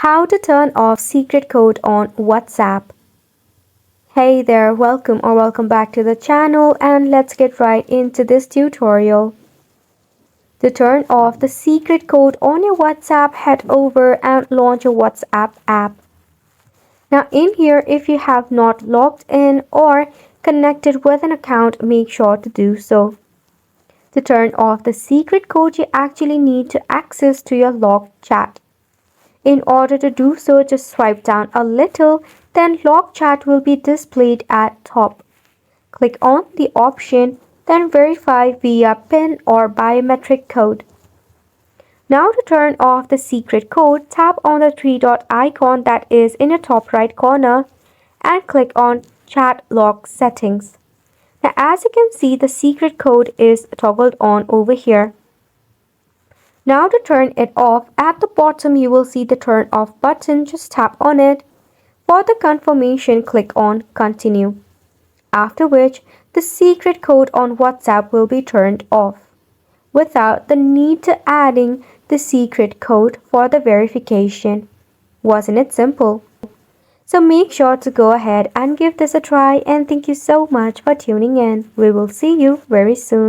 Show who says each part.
Speaker 1: How to turn off secret code on WhatsApp. Hey there, welcome back to the channel, and let's get right into this tutorial. To turn off the secret code on your WhatsApp, head over and launch your WhatsApp app. Now in here, if you have not logged in or connected with an account, make sure to do so. To turn off the secret code, you actually need to access to your logged chat. In order to do so, just swipe down a little, then lock chat will be displayed at top. Click on the option, then verify via PIN or biometric code. Now to turn off the secret code, tap on the three dot icon that is in your top right corner and click on Chat Lock Settings. Now as you can see, the secret code is toggled on over here. Now to turn it off, at the bottom you will see the turn off button, just tap on it. For the confirmation, click on continue. After which, the secret code on WhatsApp will be turned off, without the need to adding the secret code for the verification. Wasn't it simple? So make sure to go ahead and give this a try, and thank you so much for tuning in. We will see you very soon.